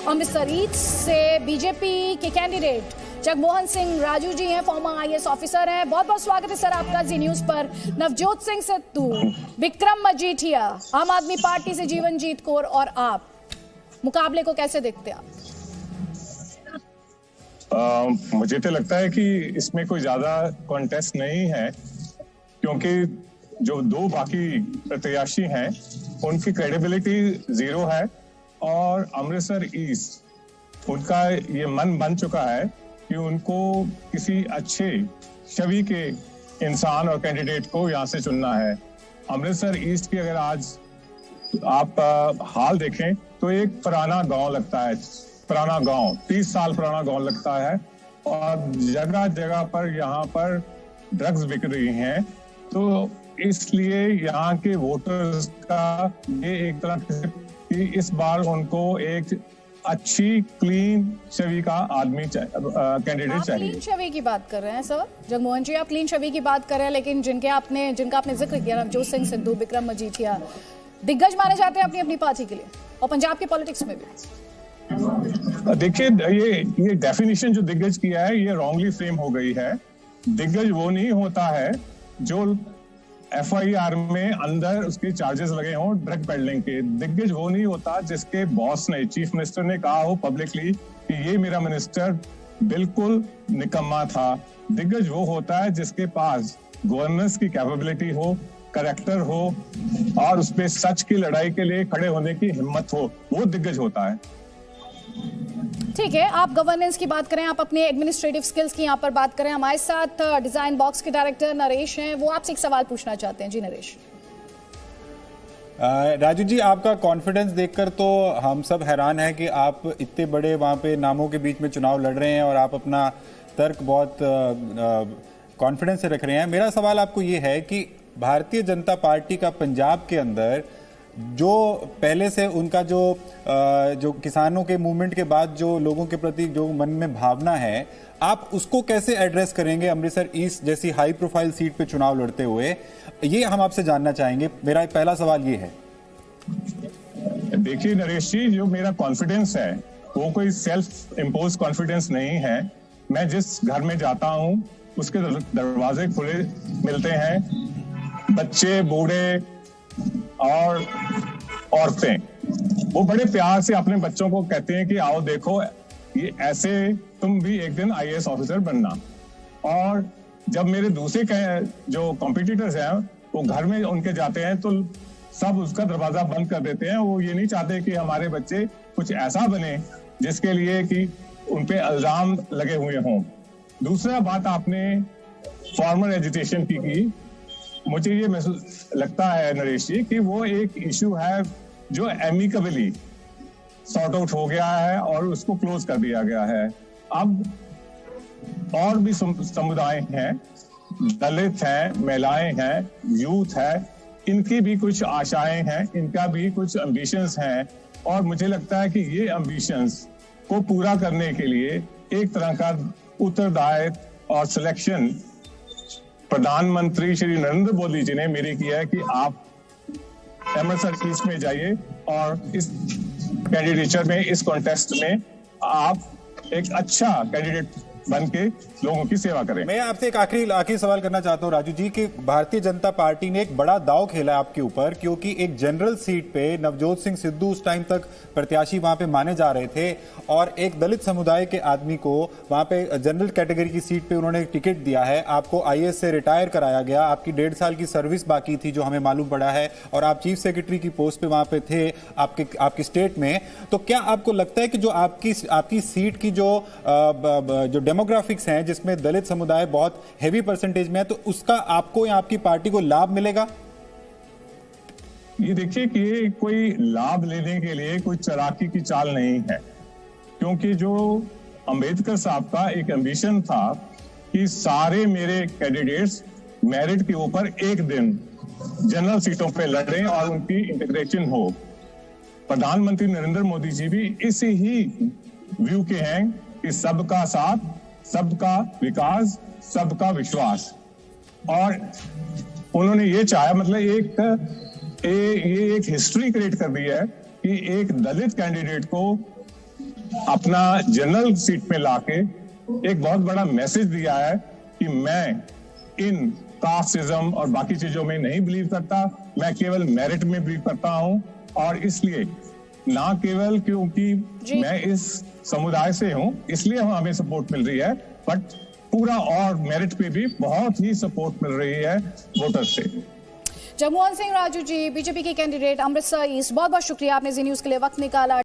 Amritsar east से BJP के candidate Jagmohan Singh Raju ji हैं, फॉर्मर आईएएस ऑफिसर हैं। बहुत बहुत स्वागत है सर आपका जी न्यूज पर। नवजोत सिंह सिद्धू, विक्रम मजीठिया, आम आदमी पार्टी से जीवनजीत कौर और आप, मुकाबले को कैसे देखते हैं आप? मुझे तो लगता है कि इसमें कोई ज्यादा कॉन्टेस्ट नहीं है, क्योंकि जो दो बाकी प्रत्याशी हैं उनकी क्रेडिबिलिटी जीरो है और अमृतसर ईस्ट उनका ये मन बन चुका है कि उनको किसी अच्छे छवि के इंसान और कैंडिडेट को यहाँ से चुनना है। अमृतसर ईस्ट की अगर आज आप हाल देखें तो एक पुराना गांव लगता है, पुराना गांव 30 साल पुराना गांव लगता है और जगह जगह पर यहाँ पर ड्रग्स बिक रही हैं। तो इसलिए यहाँ के वोटर्स का ये एक तरह कि इस बार उनको एक अच्छी क्लीन छवि का आदमी कैंडिडेट चाहिए। क्लीन छवि की बात कर रहे हैं सर जगमोहन जी, आप क्लीन छवि की बात कर रहे हैं, लेकिन जिनका आपने जिक्र किया, नवजोत सिंह सिद्धू, विक्रम मजीठिया, दिग्गज माने जाते हैं अपनी अपनी पार्टी के लिए और पंजाब के पॉलिटिक्स में भी। देखिए, ये डेफिनेशन जो दिग्गज किया है ये रॉन्गली फ्रेम हो गई है। दिग्गज वो नहीं होता है जो एफआईआर में अंदर उसके चार्जेस लगे हों ड्रग पेडलिंग के। दिग्गज वो नहीं होता जिसके बॉस ने, चीफ मिनिस्टर ने कहा हो पब्लिकली कि ये मेरा मिनिस्टर बिल्कुल निकम्मा था। दिग्गज वो होता है जिसके पास गवर्नेंस की कैपेबिलिटी हो, करेक्टर हो और उस पे सच की लड़ाई के लिए खड़े होने की हिम्मत हो, वो दिग्गज होता है। ठीक है, आप गवर्नेंस की बात करें, आप अपने एडमिनिस्ट्रेटिव स्किल्स की यहाँ पर बात करें। हमारे साथ डिजाइन बॉक्स के डायरेक्टर नरेश हैं, वो आपसे एक सवाल पूछना चाहते हैं। जी नरेश। राजू जी, आपका कॉन्फिडेंस देखकर तो हम सब हैरान हैं कि आप इतने बड़े वहाँ पे नामों के बीच में चुनाव लड़ रहे हैं और आप अपना तर्क बहुत कॉन्फिडेंस से रख रहे हैं। मेरा सवाल आपको ये है कि भारतीय जनता पार्टी का पंजाब के अंदर जो पहले से उनका जो किसानों के मूवमेंट के बाद जो लोगों के प्रति जो मन में भावना है, आप उसको कैसे एड्रेस करेंगे अमृतसर ईस्ट जैसी हाई प्रोफाइल सीट पे चुनाव लड़ते हुए? ये हम आपसे जानना चाहेंगे। मेरा पहला सवाल ये है। देखिए नरेश जी, जो मेरा कॉन्फिडेंस है वो कोई सेल्फ इम्पोज कॉन्फिडेंस नहीं है। मैं जिस घर में जाता हूँ उसके दरवाजे खुले मिलते हैं, बच्चे, बूढ़े और औरतें वो बड़े प्यार से अपने बच्चों को कहते हैं कि आओ देखो, ये ऐसे तुम भी एक दिन आईएएस ऑफिसर बनना। और जब मेरे दूसरे जो कॉम्पिटिटर्स हैं वो घर में उनके जाते हैं तो सब उसका दरवाजा बंद कर देते हैं। वो ये नहीं चाहते कि हमारे बच्चे कुछ ऐसा बने जिसके लिए कि उनपे इल्जाम लगे हुए हों। दूसरा बात आपने फॉर्मल एजुकेशन की, मुझे ये महसूस लगता है नरेश जी कि वो एक इशू है जो एमिकबली सॉर्ट आउट हो गया है और उसको क्लोज कर दिया गया है। अब और भी समुदाय हैं, दलित हैं, महिलाएं हैं, यूथ है, इनकी भी कुछ आशाएं हैं, इनका भी कुछ एम्बिशंस हैं और मुझे लगता है कि ये एम्बिशंस को पूरा करने के लिए एक तरह का उत्तरदायित्व और सिलेक्शन प्रधानमंत्री श्री नरेंद्र मोदी जी ने मेरे किया है कि आप अमृतसर ईस्ट में जाइए और इस कैंडिडेचर में, इस कॉन्टेस्ट में आप एक अच्छा कैंडिडेट बन के लोगों की सेवा करें। मैं आपसे एक आखिरी सवाल करना चाहता हूं राजू जी कि भारतीय जनता पार्टी ने एक बड़ा दांव खेला है आपके ऊपर, क्योंकि एक जनरल सीट पे नवजोत सिंह सिद्धू उस टाइम तक प्रत्याशी वहां पे माने जा रहे थे और एक दलित समुदाय के आदमी को वहां पे जनरल कैटेगरी की सीट पे उन्होंने टिकट दिया है। आपको आईएएस से रिटायर कराया गया, आपकी 1.5 साल की सर्विस बाकी थी जो हमें मालूम पड़ा है, और आप चीफ सेक्रेटरी की पोस्ट पे वहां पे थे आपके स्टेट में। तो क्या आपको लगता है कि जो आपकी सीट की जो डेमोग्राफिक्स हैं जिसमें दलित समुदाय बहुत हेवी परसेंटेज में है, तो उसका आपको या आपकी पार्टी को लाभ मिलेगा? ये देखिए कि ये कोई लाभ लेने के लिए कोई चालाकी की चाल नहीं है, क्योंकि जो अंबेडकर साहब का एक एम्बिशन था कि सारे मेरे कैंडिडेट्स मेरिट के ऊपर एक दिन जनरल सीटों पे लड़ें और उनकी इंटीग्रेशन हो। प्रधानमंत्री नरेंद्र मोदी जी भी इसी ही व्यू के हैं कि सबका साथ, सबका विकास, सबका विश्वास। और उन्होंने ये चाहा, मतलब ये एक हिस्ट्री क्रिएट कर दी है कि एक दलित कैंडिडेट को अपना जनरल सीट पे लाके एक बहुत बड़ा मैसेज दिया है कि मैं इन कास्टिज्म और बाकी चीजों में नहीं बिलीव करता, मैं केवल मेरिट में बिलीव करता हूं। और इसलिए ना केवल क्योंकि मैं इस समुदाय से हूं इसलिए हमें सपोर्ट मिल रही है, बट पूरा और मेरिट पे भी बहुत ही सपोर्ट मिल रही है वोटर्स से। जगमोहन सिंह राजू जी, बीजेपी के कैंडिडेट अमृतसर ईस्ट, बहुत बहुत शुक्रिया, आपने जी न्यूज के लिए वक्त निकाला।